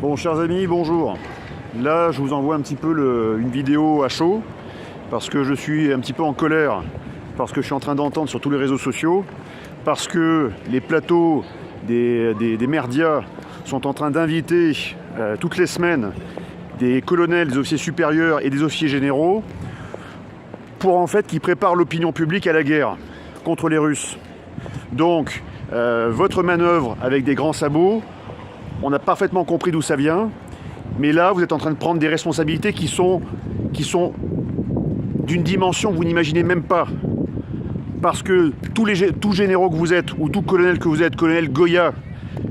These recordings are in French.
Bon, chers amis, bonjour. Là, je vous envoie un petit peu une vidéo à chaud, parce que je suis un petit peu en colère, parce que je suis en train d'entendre sur tous les réseaux sociaux, parce que les plateaux des merdias sont en train d'inviter toutes les semaines des colonels, des officiers supérieurs et des officiers généraux pour en fait qu'ils préparent l'opinion publique à la guerre contre les Russes. Donc, votre manœuvre avec des grands sabots, on a parfaitement compris d'où ça vient, mais là, vous êtes en train de prendre des responsabilités qui sont d'une dimension que vous n'imaginez même pas. Parce que tous généraux que vous êtes, ou tout colonel que vous êtes, colonel Goya,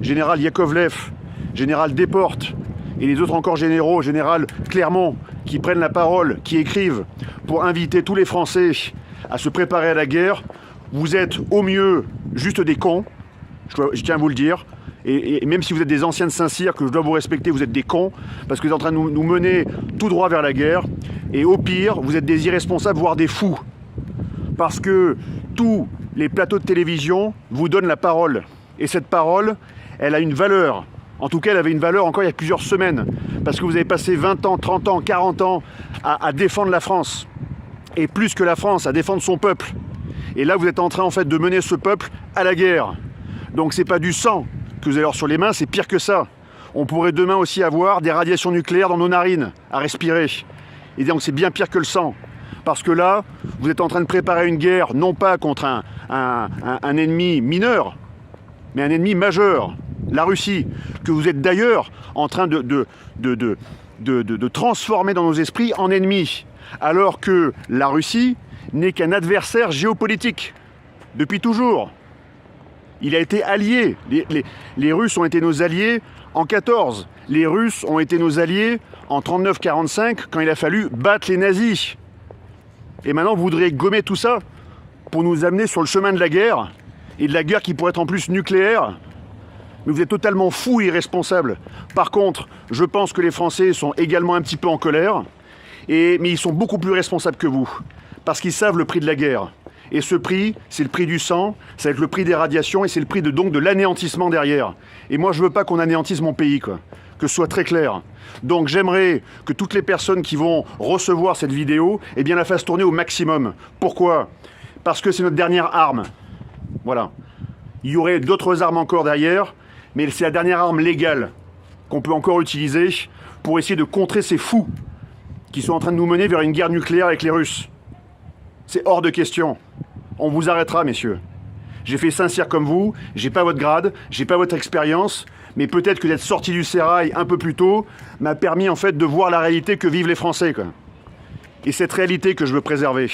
général Yakovlev, général Desportes, et les autres encore généraux, général Clermont, qui prennent la parole, qui écrivent pour inviter tous les Français à se préparer à la guerre, vous êtes au mieux juste des cons, je tiens à vous le dire, et même si vous êtes des anciens de Saint-Cyr, que je dois vous respecter, vous êtes des cons, parce que vous êtes en train de nous mener tout droit vers la guerre, et au pire, vous êtes des irresponsables, voire des fous. Parce que tous les plateaux de télévision vous donnent la parole. Et cette parole, elle a une valeur. En tout cas, elle avait une valeur encore il y a plusieurs semaines. Parce que vous avez passé 20 ans, 30 ans, 40 ans à défendre la France. Et plus que la France, à défendre son peuple. Et là, vous êtes en train en fait de mener ce peuple à la guerre. Donc c'est pas du sang que vous avez alors sur les mains, c'est pire que ça. On pourrait demain aussi avoir des radiations nucléaires dans nos narines à respirer. Et donc c'est bien pire que le sang. Parce que là, vous êtes en train de préparer une guerre, non pas contre un ennemi mineur, mais un ennemi majeur, la Russie, que vous êtes d'ailleurs en train de transformer dans nos esprits en ennemi. Alors que la Russie n'est qu'un adversaire géopolitique, depuis toujours. Il a été allié. Les Russes ont été nos alliés en 14. Les Russes ont été nos alliés en 39-45 quand il a fallu battre les nazis. Et maintenant, vous voudriez gommer tout ça pour nous amener sur le chemin de la guerre, et de la guerre qui pourrait être en plus nucléaire. Mais vous êtes totalement fous et irresponsables. Par contre, je pense que les Français sont également un petit peu en colère, mais ils sont beaucoup plus responsables que vous, parce qu'ils savent le prix de la guerre. Et ce prix, c'est le prix du sang, ça va être le prix des radiations, et c'est le prix donc de l'anéantissement derrière. Et moi, je veux pas qu'on anéantisse mon pays, quoi. Que ce soit très clair. Donc j'aimerais que toutes les personnes qui vont recevoir cette vidéo, eh bien la fassent tourner au maximum. Pourquoi ? Parce que c'est notre dernière arme. Voilà. Il y aurait d'autres armes encore derrière, mais c'est la dernière arme légale qu'on peut encore utiliser pour essayer de contrer ces fous qui sont en train de nous mener vers une guerre nucléaire avec les Russes. C'est hors de question. On vous arrêtera, messieurs. J'ai fait Saint-Cyr comme vous, j'ai pas votre grade, j'ai pas votre expérience, mais peut-être que d'être sorti du sérail un peu plus tôt m'a permis en fait de voir la réalité que vivent les Français, quoi. Et cette réalité que je veux préserver.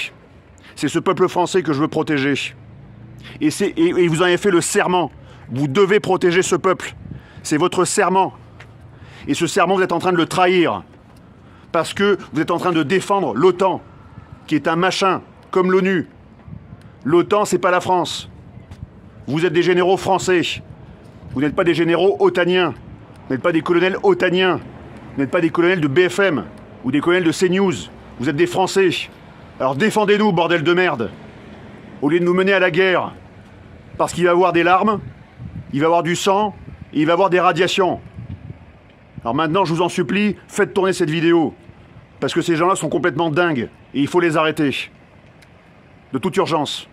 C'est ce peuple français que je veux protéger. Et vous en avez fait le serment. Vous devez protéger ce peuple. C'est votre serment. Et ce serment, vous êtes en train de le trahir. Parce que vous êtes en train de défendre l'OTAN, qui est un machin, comme l'ONU. L'OTAN, c'est pas la France. Vous êtes des généraux français. Vous n'êtes pas des généraux otaniens. Vous n'êtes pas des colonels otaniens. Vous n'êtes pas des colonels de BFM ou des colonels de CNews. Vous êtes des Français. Alors défendez-nous, bordel de merde. Au lieu de nous mener à la guerre. Parce qu'il va y avoir des larmes, il va y avoir du sang, et il va y avoir des radiations. Alors maintenant, je vous en supplie, faites tourner cette vidéo. Parce que ces gens-là sont complètement dingues. Et il faut les arrêter. De toute urgence.